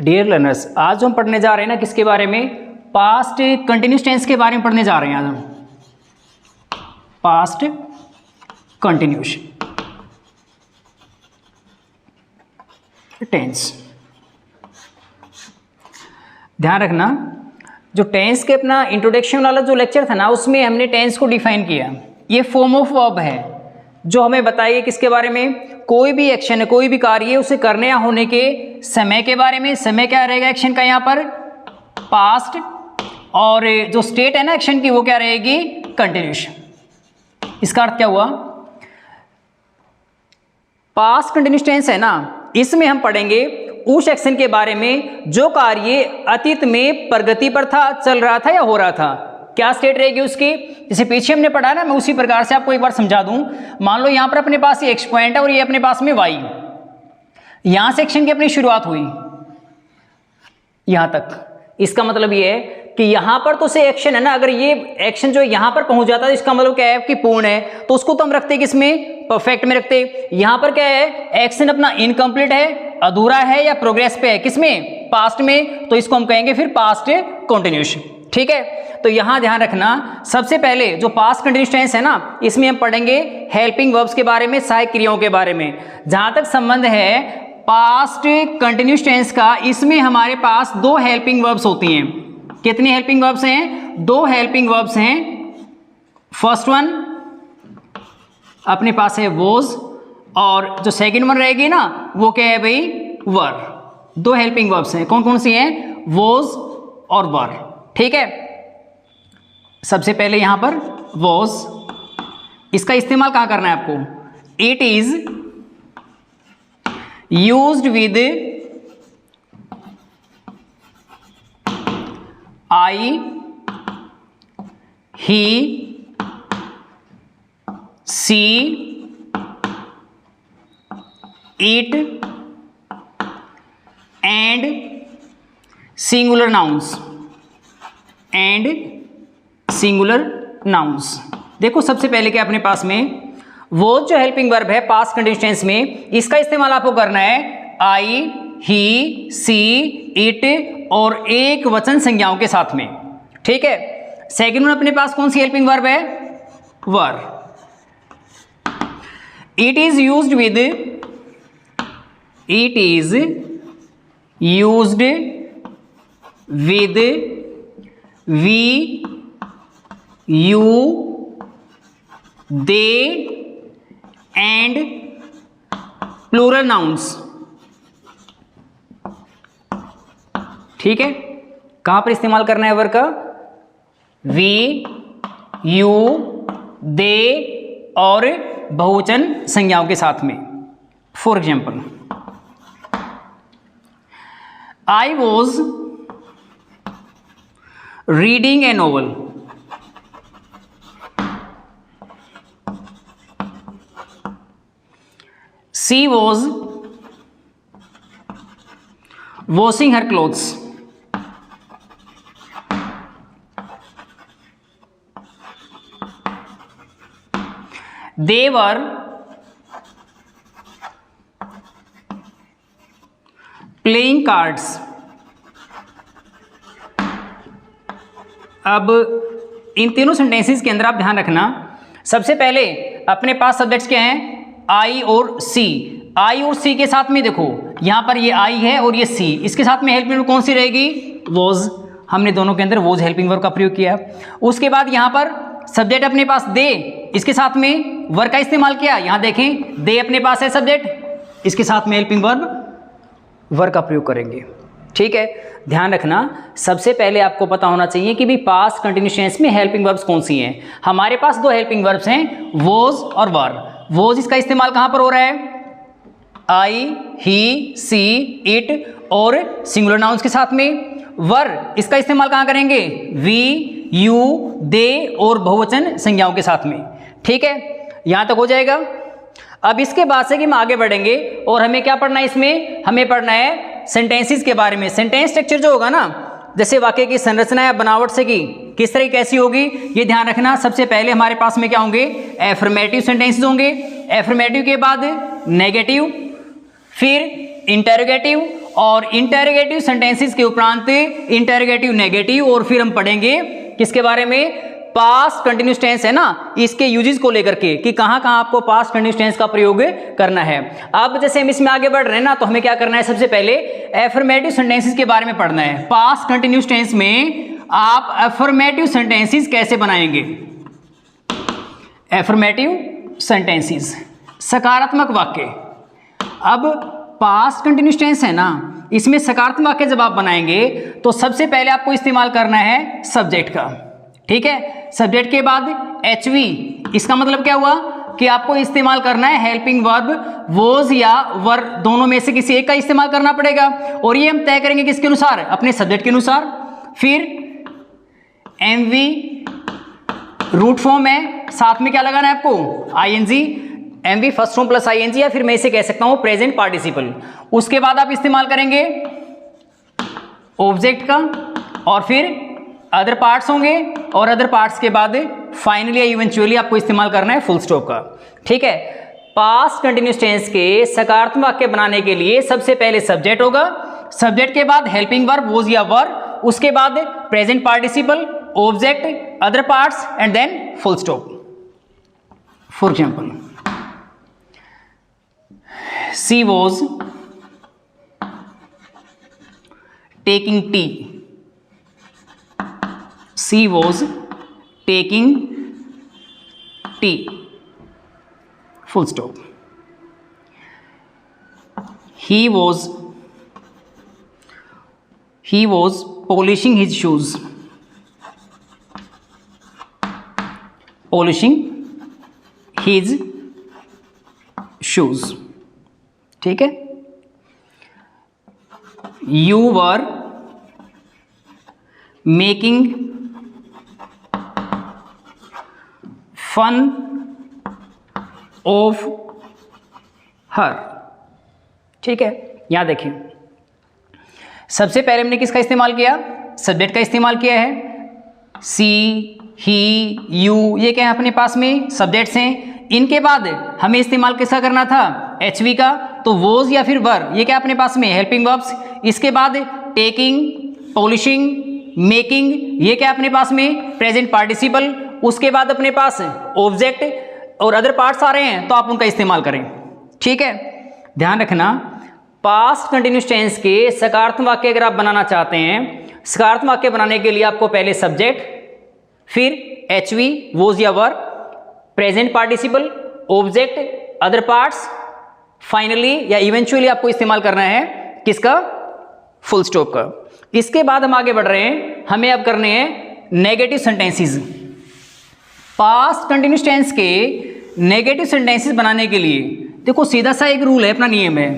Dear learners, आज हम पढ़ने जा रहे हैं ना किसके बारे में, पास्ट कंटिन्यूस टेंस के बारे में पढ़ने जा रहे हैं। आज हम पास्ट कंटिन्यूस टेंस। ध्यान रखना, जो टेंस के अपना इंट्रोडक्शन वाला जो लेक्चर था ना, उसमें हमने टेंस को डिफाइन किया। ये फॉर्म ऑफ वर्ब है जो हमें बताइए किसके बारे में, कोई भी एक्शन है, कोई भी कार्य उसे करने या होने के समय के बारे में। समय क्या रहेगा एक्शन का यहाँ पर, पास्ट, और जो स्टेट है ना एक्शन की वो क्या रहेगी, कंटिन्यूस। इसका अर्थ क्या हुआ, पास्ट कंटिन्यूस टेंस है ना, इसमें हम पढ़ेंगे उस एक्शन के बारे में जो कार्य अतीत में प्रगति पर था, चल रहा था या हो रहा था। क्या स्टेट रहेगी उसकी, जैसे पीछे हमने पढ़ा ना, मैं उसी प्रकार से आपको एक बार समझा दूं। मान लो यहां पर अपने पास ये एक्स पॉइंट है और ये अपने पास में वाई, यहां से एक्शन की अपनी शुरुआत हुई यहां तक। इसका मतलब ये है कि यहां पर तो से एक्शन है ना, अगर ये एक्शन जो यहां पर पहुंच जाता है इसका मतलब क्या है कि पूर्ण है, तो उसको तो हम रखते किसमें, परफेक्ट में रखते। यहां पर क्या है, एक्शन अपना इनकम्प्लीट है, अधूरा है या प्रोग्रेस पे है, किसमें, पास्ट में, तो इसको हम कहेंगे फिर पास्ट कंटिन्यूस। ठीक है, तो यहां ध्यान रखना, सबसे पहले जो पास्ट कंटिन्यूस टेंस है ना, इसमें हम पढ़ेंगे हेल्पिंग वर्ब्स के बारे में, सहायक क्रियाओं के बारे में। जहां तक संबंध है पास्ट कंटिन्यूस टेंस का, इसमें हमारे पास दो हेल्पिंग वर्ब्स होती हैं। कितनी हेल्पिंग वर्ब्स हैं, दो हेल्पिंग वर्ब्स हैं। फर्स्ट वन अपने पास है वॉज, और जो सेकंड वन रहेगी ना वो क्या है भाई, वर। दो हेल्पिंग वर्ब्स हैं, कौन कौन सी हैं, वॉज और वर। ठीक है, सबसे पहले यहां पर वॉज, इसका इस्तेमाल कहां करना है आपको, it is used with I, he, she, it and singular nouns, and singular nouns. देखो सबसे पहले क्या अपने पास में वो जो हेल्पिंग वर्ब है पास्ट कंटिन्यूस टेंस में, इसका इस्तेमाल आपको करना है आई, ही, सी, इट और एक वचन संज्ञाओं के साथ में। ठीक है, सेकंड में अपने पास कौन सी हेल्पिंग वर्ब है, were. It is used with, it is used with, we, you, they and plural nouns. ठीक है, कहां पर इस्तेमाल करना है वर का, वी, यू, दे और बहुवचन संज्ञाओं के साथ में। For example, I was reading a novel, she was washing her clothes, they were playing cards। अब इन तीनों सेंटेंसेस के अंदर आप ध्यान रखना, सबसे पहले अपने पास सब्जेक्ट्स क्या हैं, आई और सी। आई और सी के साथ में देखो यहां पर ये आई है और ये सी, इसके साथ में हेल्पिंग वर्ब कौन सी रहेगी, वॉज। हमने दोनों के अंदर वॉज हेल्पिंग वर्ब का प्रयोग किया। उसके बाद यहां पर सब्जेक्ट अपने पास दे, इसके साथ में वर्ब का इस्तेमाल किया। यहां देखें दे अपने पास है सब्जेक्ट, इसके साथ में हेल्पिंग वर्ब का प्रयोग करेंगे। ठीक है, ध्यान रखना, सबसे पहले आपको पता होना चाहिए कि भी पास्ट कंटिन्यूस टेंस में हेल्पिंग वर्ब्स कौन सी हैं। हमारे पास दो हेल्पिंग वर्ब्स हैं, वॉज और वर। वॉज इसका इस्तेमाल कहां पर हो रहा है, आई, ही, सी, इट और सिंगुलर नाउन्स के साथ में। वर इसका इस्तेमाल कहां करेंगे, वी, यू, दे और बहुवचन संज्ञाओं के साथ में। ठीक है, यहां तक हो जाएगा। अब इसके बाद से कि हम आगे बढ़ेंगे और हमें क्या पढ़ना है, इसमें हमें पढ़ना है सेंटेंसेस के बारे में। सेंटेंस स्ट्रक्चर जो होगा ना, जैसे वाक्य की संरचना या बनावट से की किस तरह कैसी होगी, ये ध्यान रखना। सबसे पहले हमारे पास में क्या होंगे, एफर्मेटिव सेंटेंसेस होंगे। एफर्मेटिव के बाद नेगेटिव, फिर इंटेरोगेटिव और इंटेरोगेटिव सेंटेंसेस के उपरांत इंटेरोगेटिव नेगेटिव, और फिर हम पढ़ेंगे किसके बारे में, पास्ट कंटिन्यूस टेंस है ना, इसके यूजेस को लेकर के कि कहां कहां आपको पास्ट कंटिन्यूस टेंस का प्रयोग करना है। अब जैसे हम इसमें आगे बढ़ रहे हैं ना, तो हमें क्या करना है, सबसे पहले एफर्मेटिव सेंटेंसेस के बारे में पढ़ना है। पास्ट कंटिन्यूस टेंस में आप एफर्मेटिव सेंटेंसेस कैसे बनाएंगे। एफर्मेटिव सेंटेंसेस, सकारात्मक वाक्य। अब पास्ट कंटिन्यूस टेंस है ना, इसमें सकारात्मक वाक्य जब आप बनाएंगे तो सबसे पहले आपको इस्तेमाल करना है सब्जेक्ट का, ठीक है। सब्जेक्ट के बाद HV, इसका मतलब क्या हुआ कि आपको इस्तेमाल करना है हेल्पिंग वर्ब, वॉज या वर, दोनों में से किसी एक का इस्तेमाल करना पड़ेगा, और ये हम तय करेंगे किसके अनुसार, अपने सब्जेक्ट के अनुसार। फिर MV रूट फॉर्म है, साथ में क्या लगाना है आपको, ING, MV first form plus ING, या फिर मैं इसे कह सकता हूं प्रेजेंट पार्टिसिपल। उसके बाद आप इस्तेमाल करेंगे ऑब्जेक्ट का, और फिर अदर पार्ट्स होंगे, और अदर पार्ट्स के बाद फाइनली या इवेंचुअली आपको इस्तेमाल करना है फुल स्टॉप का, ठीक है। पास्ट कंटिन्यूस टेंस के सकारात्मक वाक्य बनाने के लिए सबसे पहले सब्जेक्ट होगा, सब्जेक्ट के बाद हेल्पिंग वर्ब, वॉज या वर, उसके बाद present participle, object, other parts, and then full stop. For example, she was taking tea, she was taking tea, full stop. He was polishing his shoes, polishing his shoes, ठीक है। You were making fun of her, ठीक है। यहां देखिए, सबसे पहले हमने किसका इस्तेमाल किया, सब्जेक्ट का इस्तेमाल किया है। सी, ही, यू, ये क्या है अपने पास में सब्जेक्ट्स हैं। इनके बाद हमें इस्तेमाल किसका करना था, HV का, तो वॉज या फिर वर, ये क्या अपने पास में हेल्पिंग वर्ब्स। इसके बाद टेकिंग, पॉलिशिंग, मेकिंग, ये क्या अपने पास में प्रेजेंट पार्टिसिपल। उसके बाद अपने पास ऑब्जेक्ट और अदर पार्ट्स आ रहे हैं, तो आप उनका इस्तेमाल करें, ठीक है। ध्यान रखना, पास्ट कंटिन्यूस टेंस के सकारात्मक वाक्य अगर आप बनाना चाहते हैं, सकारात्मक वाक्य बनाने के लिए आपको पहले सब्जेक्ट, फिर HV, वॉज या were, present participle, object, other parts, finally या इवेंचुअली आपको इस्तेमाल करना है किसका, फुल स्टॉप का। इसके बाद हम आगे बढ़ रहे हैं, हमें अब करने हैं negative sentences. Past continuous tense के नेगेटिव सेंटेंसेस बनाने के लिए देखो सीधा सा एक रूल है, अपना नियम है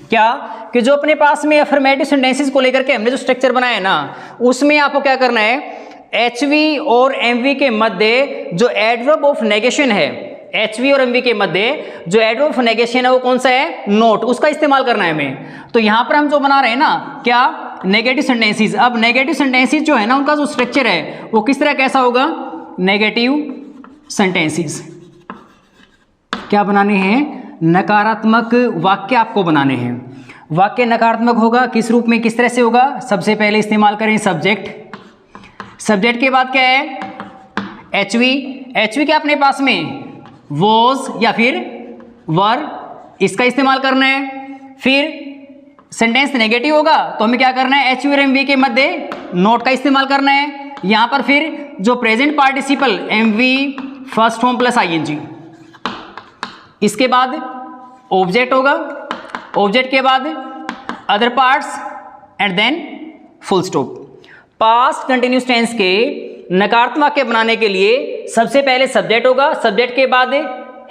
क्या, कि जो अपने पास में अफर्मेटिव सेंटेंसेस को लेकर के हमने जो स्ट्रक्चर बनाया है ना, उसमें आपको क्या करना है, HV और MV के मध्य जो एडवर्ब ऑफ नेगेशन है, HV और MV के मध्य जो एडवर्ब ऑफ नेगेशन है वो कौन सा है, नोट, उसका इस्तेमाल करना है हमें। तो यहां पर हम जो बना रहे हैं ना, क्या, नेगेटिव सेंटेंसेस। अब नेगेटिव सेंटेंसेस जो है ना, उनका जो स्ट्रक्चर है वो किस तरह कैसा होगा, नेगेटिव सेंटेंसेस क्या बनाने हैं, नकारात्मक वाक्य आपको बनाने हैं। वाक्य नकारात्मक होगा किस रूप में, किस तरह से होगा, सबसे पहले इस्तेमाल करें सब्जेक्ट, सब्जेक्ट के बाद क्या है, HV, HV क्या अपने पास में वॉज या फिर वर, इसका इस्तेमाल करना है। फिर सेंटेंस नेगेटिव होगा तो हमें क्या करना है, HV और MV के मध्य नोट का इस्तेमाल करना है। यहां पर फिर जो present participle MV first form plus ING, इसके बाद ऑब्जेक्ट होगा, ऑब्जेक्ट के बाद other parts, and then full stop. Past continuous tense के नकारात्मक वाक्य बनाने के लिए सबसे पहले सब्जेक्ट होगा, सब्जेक्ट के बाद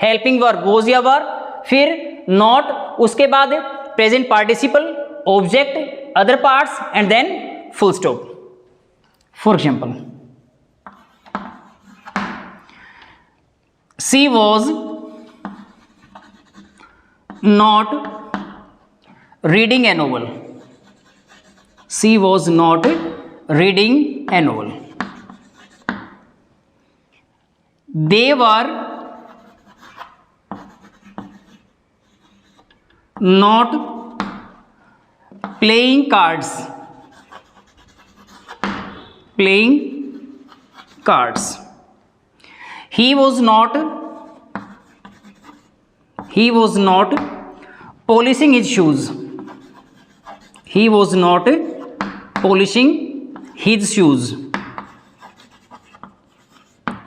हेल्पिंग वर्ब, वॉज या वर, फिर नॉट, उसके बाद present participle, object, other parts, and then full stop. For example, she was not reading a novel, she was not reading a novel. They were not playing cards, playing cards. He was not polishing his shoes, he was not polishing his shoes,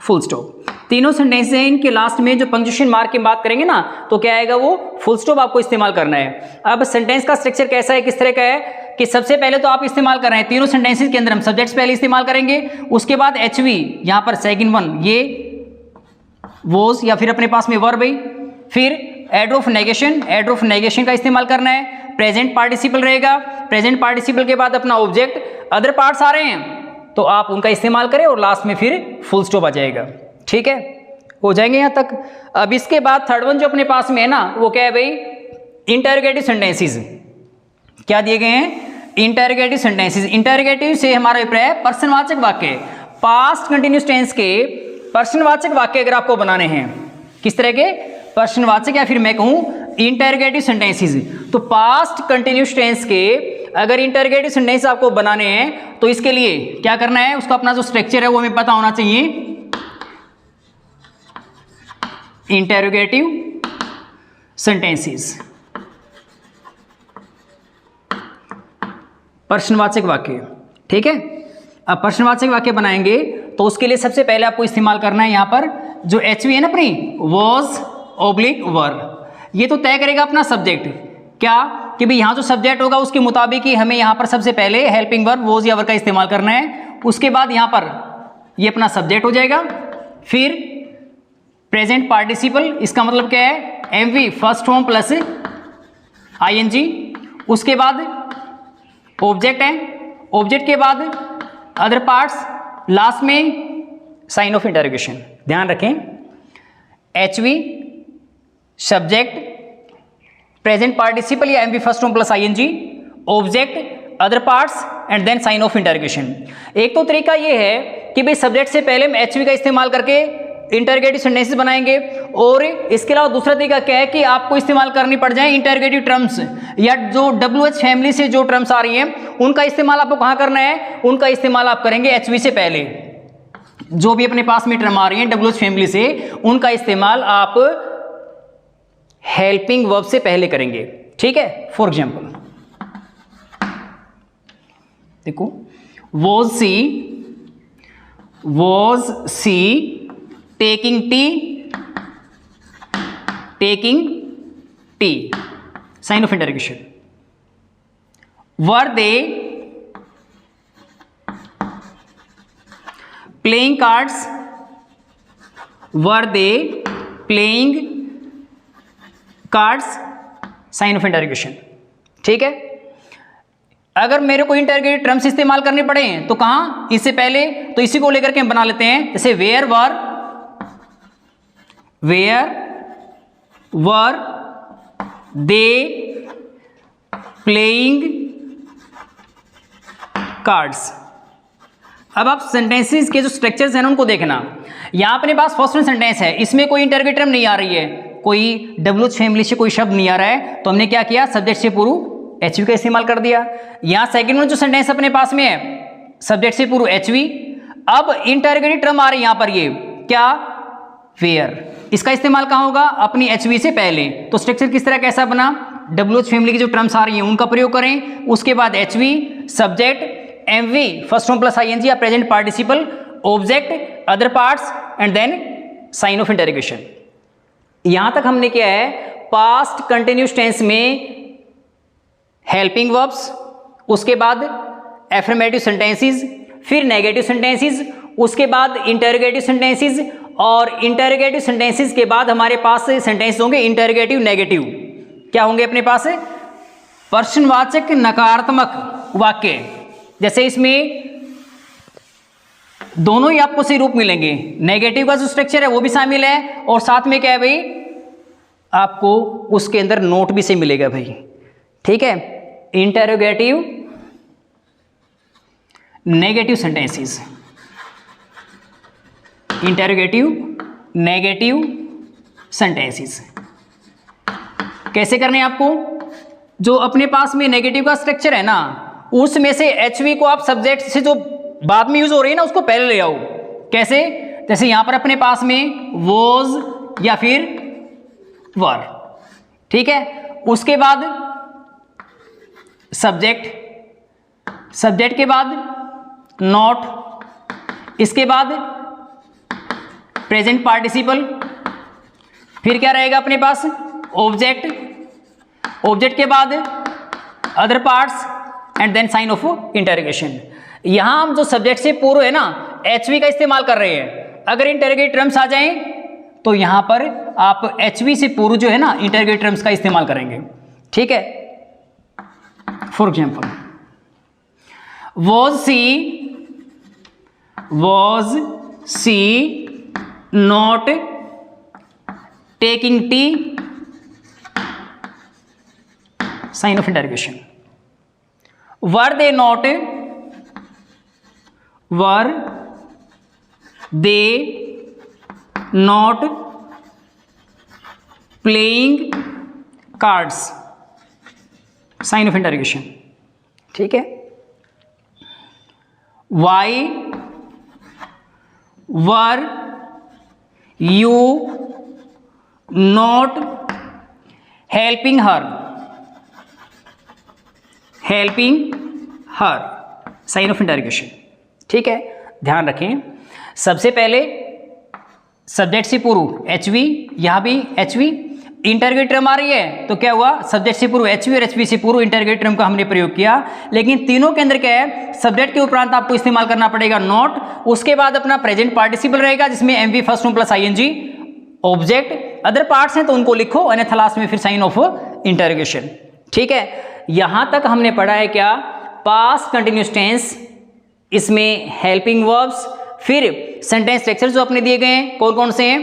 full stop. तीनों sentence हैं, इनके last में जो punctuation mark की बात करेंगे ना तो क्या आएगा, वो फुल स्टॉप आपको इस्तेमाल करना है। अब सेंटेंस का स्ट्रक्चर कैसा है, किस तरह का है कि सबसे पहले तो आप इस्तेमाल कर रहे हैं तीनों सेंटेंसेस के अंदर हम सब्जेक्ट्स पहले इस्तेमाल करेंगे, उसके बाद HV यहां पर सेकंड वन ये वॉज या फिर अपने पास में वर्ब है, फिर एड ऑफ नेगेशन का इस्तेमाल करना है, प्रेजेंट पार्टिसिपल रहेगा, प्रेजेंट पार्टिसिपल के बाद अपना ऑब्जेक्ट, अदर पार्ट्स आ रहे हैं तो आप उनका इस्तेमाल करें और लास्ट में फिर फुल स्टॉप आ जाएगा। ठीक है, हो जाएंगे यहां तक। अब इसके बाद थर्ड वन जो अपने पास में है ना वो क्या है भाई, इंटरोगेटिव सेंटेंसेस। क्या दिए गए हैं, इंटरोगेटिव सेंटेंसेस। इंटरोगेटिव से हमारा अभिप्राय है प्रश्नवाचक वाक्य, पास्ट कंटिन्यूअस टेंस के प्रश्नवाचक वाक्य अगर आपको बनाने हैं, किस तरह के प्रश्नवाचक या फिर मैं कहूं इंटरोगेटिव सेंटेंसेस, तो पास्ट कंटिन्यूअस टेंस के अगर इंटरोगेटिव सेंटेंस आपको बनाने हैं तो इसके लिए क्या करना है, उसका अपना जो स्ट्रक्चर है वो हमें पता होना चाहिए। इंटरोगेटिव सेंटेंसेस, प्रश्नवाचक वाक्य। ठीक है, अब प्रश्नवाचक वाक्य बनाएंगे तो उसके लिए सबसे पहले आपको इस्तेमाल करना है यहां पर जो HV है ना अपनी, वॉज ऑब्लिक वर, ये तो तय करेगा अपना सब्जेक्ट। क्या कि भाई यहां जो सब्जेक्ट होगा उसके मुताबिक ही हमें यहां पर सबसे पहले हेल्पिंग वर्ब वॉज या वर का इस्तेमाल करना है, उसके बाद यहां पर ये अपना सब्जेक्ट हो जाएगा, फिर प्रेजेंट पार्टिसिपल, इसका मतलब क्या है MV first form plus ING, उसके बाद ऑब्जेक्ट है, ऑब्जेक्ट के बाद अदर पार्ट्स, लास्ट में साइन ऑफ इंटरोगेशन। ध्यान रखें, HV सब्जेक्ट, प्रेजेंट पार्टिसिपल या MV first form plus ING, object, other parts and then sign of interrogation. एक तो तरीका ये है कि भाई सब्जेक्ट से पहले हम HV का इस्तेमाल करके इंटरोगेटिव सेंटेंसेस बनाएंगे, और इसके अलावा दूसरा तरीका क्या है कि आपको इस्तेमाल करनी पड़ जाए इंटरोगेटिव टर्म्स, या जो WH फैमिली से जो टर्म्स आ रही हैं उनका इस्तेमाल आपको कहाँ करना है, उनका इस्तेमाल आप करेंगे HV से पहले। जो भी अपने पास में टर्म आ रही है WH फैमिली से, उनका इस्तेमाल आप हेल्पिंग वर्ब से पहले करेंगे। ठीक है, फॉर एग्जाम्पल देखो, was she taking tea, sign of interrogation. Were they playing cards? Were they playing cards? Sign of interrogation. ठीक है, अगर मेरे को इंटरोगेटिव टर्म्स इस्तेमाल करने पड़े तो कहां, इससे पहले तो इसी को लेकर के हम बना लेते हैं, जैसे where were they playing cards. अब आप सेंटेंसेस के जो स्ट्रक्चर्स हैं ना उनको देखना। यहां अपने पास फर्स्ट सेंटेंस है, इसमें कोई इंटरोगेटिव टर्म नहीं आ रही है, कोई WH फैमिली से कोई शब्द नहीं आ रहा है, तो हमने क्या किया, सब्जेक्ट से पूर्व HV का इस्तेमाल कर दिया। यहां सेकंड में जो सेंटेंस अपने पास में है, सब्जेक्ट से पूर्व HV, अब इंटरोगेटिव टर्म आ रही है यहां पर, ये क्या, वेयर, इसका इस्तेमाल कहां होगा, अपनी HV से पहले। तो स्ट्रक्चर किस तरह कैसा बना, WH फैमिली की जो टर्म्स आ रही हैं उनका प्रयोग करें, उसके बाद HV subject, MV first form plus ING या present participle, object, other parts and then sign of interrogation. यहां तक हमने क्या है, पास्ट कंटिन्यूअस टेंस में हेल्पिंग वर्ब्स, उसके बाद एफर्मेटिव सेंटेंसेस, फिर नेगेटिव सेंटेंसेस, उसके बाद इंटरोगेटिव सेंटेंसेस, और इंटरोगेटिव सेंटेंसेस के बाद हमारे पास सेंटेंस होंगे इंटरोगेटिव नेगेटिव। क्या होंगे अपने पास, प्रश्नवाचक नकारात्मक वाक्य। जैसे इसमें दोनों ही आपको सही रूप मिलेंगे, नेगेटिव का जो स्ट्रक्चर है वो भी शामिल है, और साथ में क्या है भाई, आपको उसके अंदर नोट भी सही मिलेगा भाई। ठीक है, interrogative negative sentences, interrogative negative sentences कैसे करने हैं आपको, जो अपने पास में नेगेटिव का स्ट्रक्चर है ना, उसमें से HV को आप सब्जेक्ट से जो बाद में यूज हो रही है ना उसको पहले ले आओ। कैसे? जैसे यहां पर अपने पास में वॉज या फिर वर, ठीक है। उसके बाद सब्जेक्ट, सब्जेक्ट के बाद नॉट, इसके बाद प्रेजेंट पार्टिसिपल, फिर क्या रहेगा अपने पास ऑब्जेक्ट, ऑब्जेक्ट के बाद other parts and then sign of interrogation. यहां हम जो सब्जेक्ट से पूर्व है ना HV का इस्तेमाल कर रहे हैं। अगर इंटरोगेटिव टर्म्स आ जाएं तो यहां पर आप HV से पूर्व जो है ना इंटरोगेटिव टर्म्स का इस्तेमाल करेंगे, ठीक है। For example was she not taking tea, sign of interrogation. Were they not playing cards, sign of interrogation, ठीक है। Why were you not helping her, sign of interrogation, ठीक है। ध्यान रखें, सबसे पहले सब्जेक्ट से पूर्व HV, यहां भी HV, इंटरोगेटिव टर्म आ रही है तो क्या हुआ, सब्जेक्ट से पूर्व HV और HV से पूर्व इंटरोगेटिव टर्म का हमने प्रयोग किया। लेकिन तीनों के अंदर क्या है, सब्जेक्ट के उपरांत आपको इस्तेमाल करना पड़ेगा नॉट, उसके बाद अपना प्रेजेंट पार्टिसिपल रहेगा जिसमें MV first form plus ING, object, other parts हैं तो उनको लिखो, अन्यथा लास्ट में फिर साइन ऑफ इंटरोगेशन, ठीक है। यहां तक हमने पढ़ा है क्या, पास्ट कंटिन्यूअस टेंस, इसमें हेल्पिंग वर्ब्स, फिर सेंटेंस स्ट्रक्चर जो अपने दिए गए हैं कौन कौन से हैं,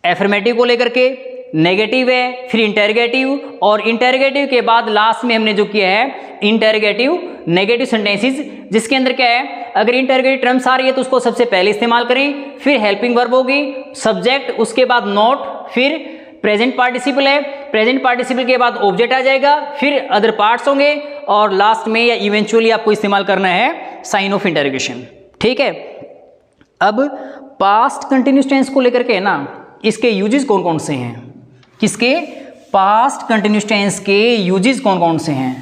एफर्मेटिव को लेकर के, नेगेटिव है, फिर इंटरोगेटिव, और इंटरोगेटिव के बाद लास्ट में हमने जो किया है इंटरोगेटिव नेगेटिव सेंटेंसेस, जिसके अंदर क्या है, अगर इंटरोगेटिव टर्म्स आ रही है तो उसको सबसे पहले इस्तेमाल करें, फिर हेल्पिंग वर्ब होगी, सब्जेक्ट, उसके बाद नॉट, फिर प्रेजेंट पार्टिसिपल है, प्रेजेंट पार्टिसिपल के बाद ऑब्जेक्ट आ जाएगा, फिर अदर पार्ट्स होंगे, और लास्ट में या इवेंचुअली आपको इस्तेमाल करना है साइन ऑफ इंटरोगेशन, ठीक है। अब पास्ट कंटिन्यूअस टेंस को लेकर के ना इसके यूजेस कौन कौन से हैं, किसके, पास्ट कंटिन्यूअस टेंस के यूजेस कौन कौन से हैं,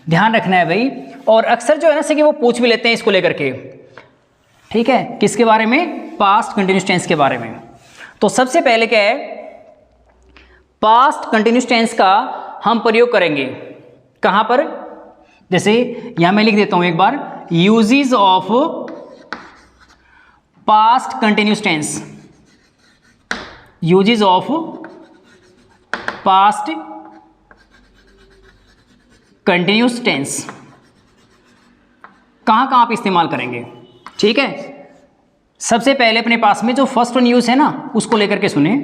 ध्यान रखना है भाई। और अक्सर जो है ना से कि वो पूछ भी लेते हैं इसको लेकर के, ठीक है, किसके बारे में, पास्ट कंटिन्यूअस टेंस के बारे में। तो सबसे पहले क्या है, पास्ट कंटिन्यूअस टेंस का हम प्रयोग करेंगे कहां पर, जैसे यहां मैं लिख देता हूं एक बार, uses of past continuous tense, uses of past continuous tense, कहां कहां आप इस्तेमाल करेंगे, ठीक है। सबसे पहले अपने पास में जो फर्स्ट वन यूज है ना उसको लेकर के सुने,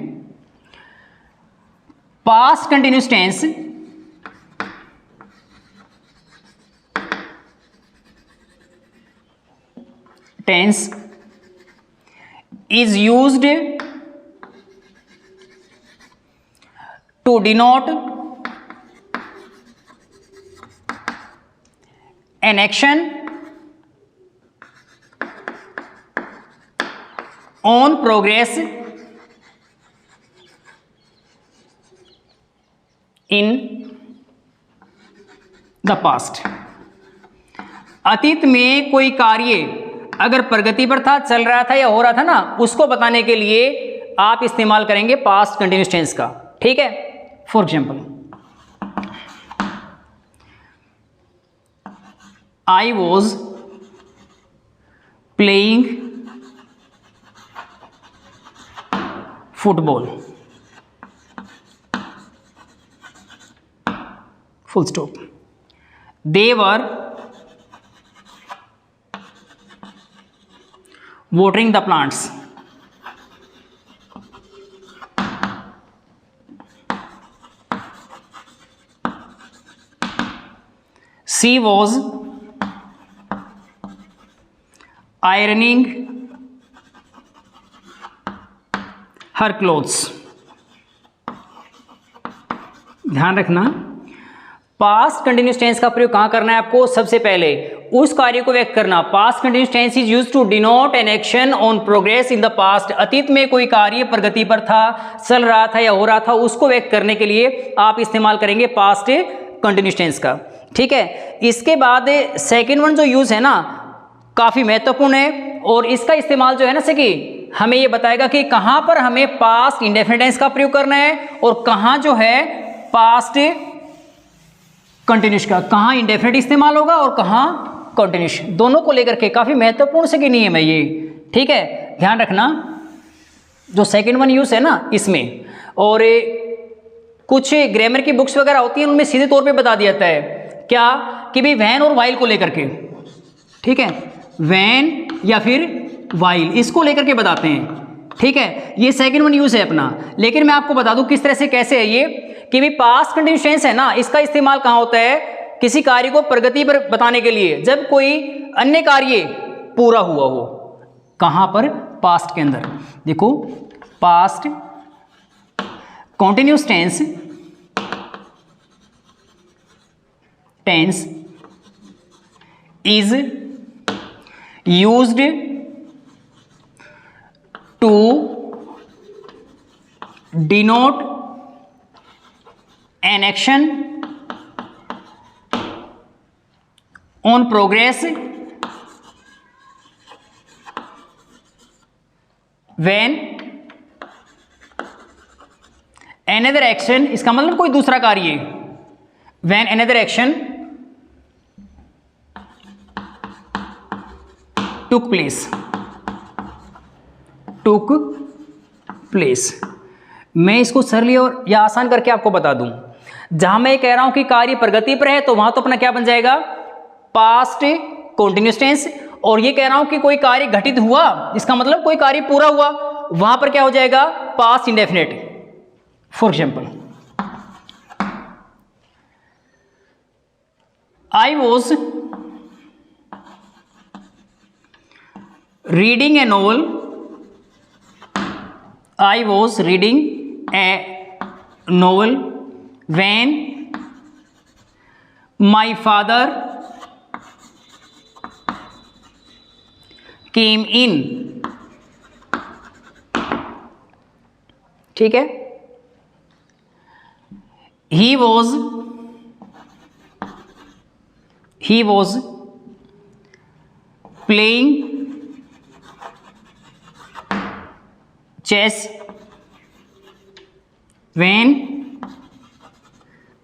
past continuous tense is used to denote an action on progress in the past। अतीत में कोई कार्य अगर प्रगति पर था, चल रहा था या हो रहा था ना, उसको बताने के लिए आप इस्तेमाल करेंगे पास्ट कंटिन्यूअस टेंस का, ठीक है। For example, I was playing football, full stop. They were watering the plants, she was ironing her clothes। ध्यान रखना, पास्ट कंटिन्यूस टेंस का प्रयोग कहाँ करना है आपको? सबसे पहले उस कार्य को व्यक्त करना। Past continuous tense is used to denote an action on progress in the past. अतीत में कोई कार्य प्रगति पर था, चल रहा था या हो रहा था, उसको व्यक्त करने के लिए आप इस्तेमाल करेंगे पास्ट कंटिन्यूस टेंस का। ठीक है, इसके बाद सेकेंड वन जो यूज है ना काफी महत्वपूर्ण है, और इसका इस्तेमाल जो है ना सकी हमें ये बताएगा कि कहां पर हमें पास्ट इंडेफिनिट टेंस का प्रयोग करना है और कहां जो है पास्ट कंटिन्यूस का, कहां इंडेफिनिट इस्तेमाल होगा और कहां कंटिन्यूस, दोनों को लेकर के काफी महत्वपूर्ण से कि नियम है ये। ठीक है, ध्यान रखना जो सेकंड वन यूज है ना इसमें, और कुछ ग्रामर की बुक्स वगैरह होती हैं उनमें सीधे तौर पे बता दिया जाता है क्या कि भाई वैन और वाइल को लेकर के। ठीक है, वैन या फिर वाइल इसको लेकर के बताते हैं। ठीक है, ये सेकंड वन यूज है अपना, लेकिन मैं आपको बता दूं किस तरह से कैसे है ये कि भी पास्ट कंटिन्यूस टेंस है ना, इसका इस्तेमाल कहां होता है? किसी कार्य को प्रगति पर बताने के लिए, जब कोई अन्य कार्य पूरा हुआ हो। कहां पर? पास्ट के अंदर। देखो past continuous tense is used to denote an action on progress when another action, इसका मतलब कोई दूसरा कार्य, when another action took place। मैं इसको सरली और या आसान करके आपको बता दूं, जहां मैं कह रहा हूं कि कार्य प्रगति पर है तो वहां तो अपना क्या बन जाएगा? Past continuous tense. और ये कह रहा हूं कि कोई कार्य घटित हुआ, इसका मतलब कोई कार्य पूरा हुआ, वहां पर क्या हो जाएगा? Past indefinite. For example, I was reading A novel, I was reading a novel when my father came in। ठीक है, he was playing chess when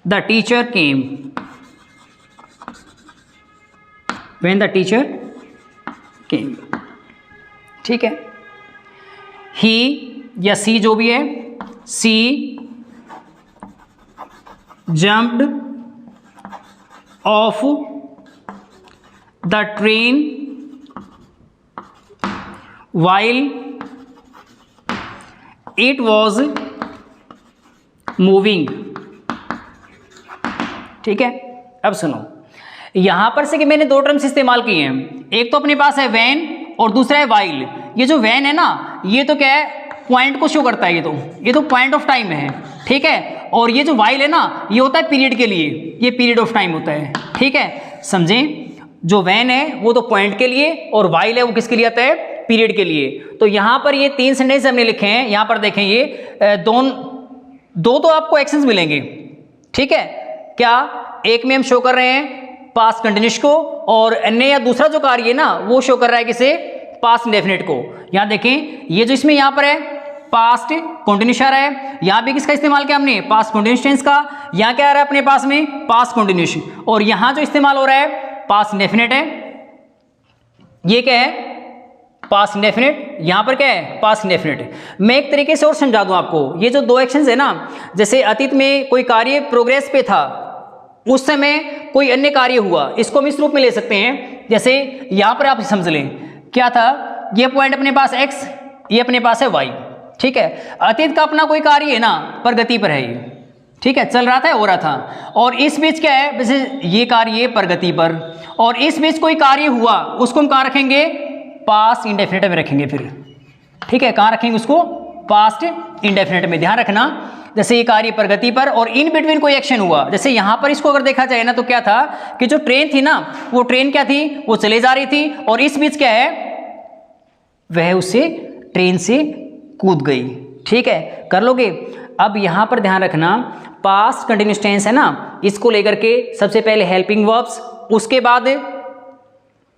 the teacher came। ठीक है, he या सी जो भी है, सी jumped off the train while it was moving। ठीक है, अब सुनो, यहां पर से कि मैंने दो टर्म्स इस्तेमाल किए हैं, एक तो अपने पास है वैन और दूसरा है वाइल। ये जो वैन है ना, ये तो क्या है? पॉइंट को शो करता है, ये तो पॉइंट ऑफ टाइम है। ठीक है, और ये जो वाइल है ना, ये होता है पीरियड के लिए, ये पीरियड ऑफ टाइम होता है। ठीक है, समझें, जो वैन है वो तो पॉइंट के लिए और वाइल है वो किसके लिए आता है? पीरियड के लिए। तो यहां पर ये तीन सेंटेंस हमने लिखे हैं, यहां पर देखें ये दो तो आपको एक्शंस मिलेंगे। ठीक है, क्या? एक में हम शो कर रहे हैं पास्ट कंटिन्यूस को, और अन्य या दूसरा जो कार्य है ना वो शो कर रहा है किसे? पास्ट इंडेफिनिट को। यहां देखें, ये जो इसमें यहां पर है पास्ट कंटिन्यूस आ रहा है, यहां भी किसका इस्तेमाल किया हमने? पास्ट कंटिन्यूस टेंस का। यहां क्या आ रहा है अपने पास में? Past continuous. और यहां जो इस्तेमाल हो रहा है पास्ट इंडेफिनिट है, ये क्या है? Past indefinite. यहां पर क्या है? Past indefinite. मैं एक तरीके से और समझा दूं आपको, ये जो दो एक्शंस है ना, जैसे अतीत में कोई कार्य प्रोग्रेस पे था, उस समय कोई अन्य कार्य हुआ, इसको हम इस रूप में ले सकते हैं। जैसे यहां पर आप समझ लें, क्या था? ये पॉइंट अपने पास x, ये अपने पास है y। ठीक है, अतीत का अपना कोई कार्य है ना, प्रगति पर है ये। ठीक है, चल रहा था, हो रहा था, और इस बीच क्या है? जैसे ये कार्य प्रगति पर, और इस बीच कोई कार्य हुआ, उसको हम कहां रखेंगे? पास्ट इंडेफिनिट में रखेंगे फिर। ठीक है, कहां रखेंगे उसको? पास्ट इंडेफिनिट में। ध्यान रखना, जैसे ये कार्य प्रगति पर, और इन बिटवीन कोई एक्शन हुआ, जैसे यहाँ पर इसको अगर देखा जाए ना तो क्या था कि जो ट्रेन थी ना, वो ट्रेन क्या थी, वो चले जा रही थी, और इस बीच क्या है, वह उसे ट्रेन से कूद गई। ठीक है, कर लोगे। अब यहाँ पर ध्यान रखना, पास्ट कंटिन्यूअस टेंस है ना, इसको लेकर के सबसे पहले हेल्पिंग वर्ब्स, उसके बाद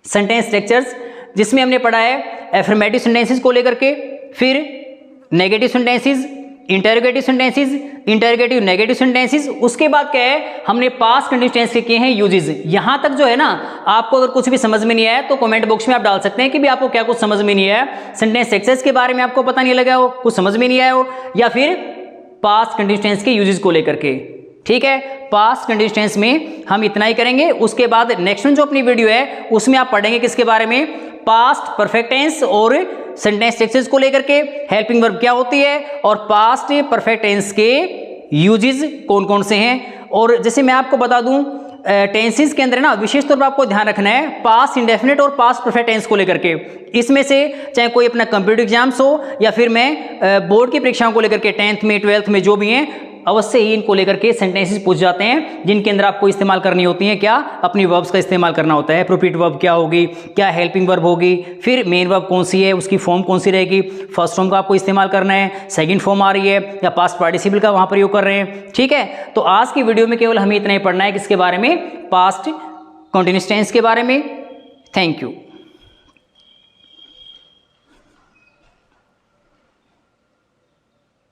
सेंटेंस स्ट्रक्चर्स जिसमें हमने पढ़ा है एफर्मेटिव सेंटेंसेस को लेकर के, फिर negative sentences, interrogative sentences, interrogative negative sentences, उसके बाद क्या है, हमने पास्ट कंटिन्यूअस टेंस के किए हैं यूजेस। यहां तक जो है ना, आपको अगर कुछ भी समझ में नहीं आया तो कमेंट बॉक्स में आप डाल सकते हैं कि भी आपको क्या कुछ समझ में नहीं आया, सेंटेंस स्ट्रक्चर्स के बारे में आपको पता नहीं लगा हो, कुछ समझ में नहीं आया हो, या फिर पास्ट कंटिन्यूअस टेंस के यूजेस को लेकर के। ठीक है, पास्ट कंटिन्यूअस टेंस में हम इतना ही करेंगे। उसके बाद नेक्स्ट जो अपनी वीडियो है उसमें आप पढ़ेंगे किसके बारे में, पास्ट परफेक्ट टेंस और सेंटेंस स्ट्रक्चर्स को लेकर के, हेल्पिंग वर्ब क्या होती है, और पास्ट परफेक्ट टेंस के यूजेस कौन कौन से हैं। और जैसे मैं आपको बता दूं, टेंसेस के अंदर ना विशेष तौर पर आपको ध्यान रखना है पास्ट इंडेफिनिट और पास्ट परफेक्ट टेंस को लेकर के। इसमें से चाहे कोई अपना कंप्यूटर एग्जाम्स हो या फिर मैं बोर्ड की परीक्षाओं को लेकर के 10th में 12th में जो भी हैं, अवश्य ही इनको लेकर के सेंटेंसेस पूछ जाते हैं, जिनके अंदर आपको इस्तेमाल करनी होती है क्या, अपनी वर्ब्स का इस्तेमाल करना होता है। एप्रोप्रिएट वर्ब क्या होगी, क्या हेल्पिंग वर्ब होगी, फिर मेन वर्ब कौन सी है, उसकी फॉर्म कौन सी रहेगी, फर्स्ट फॉर्म का आपको इस्तेमाल करना है, सेकंड फॉर्म आ रही है या पास्ट पार्टिसिपल का वहां प्रयोग कर रहे हैं। ठीक है, तो आज की वीडियो में केवल हमें इतना ही पढ़ना है किसके बारे में, पास्ट कंटिन्यूअस टेंस के बारे में। Thank you.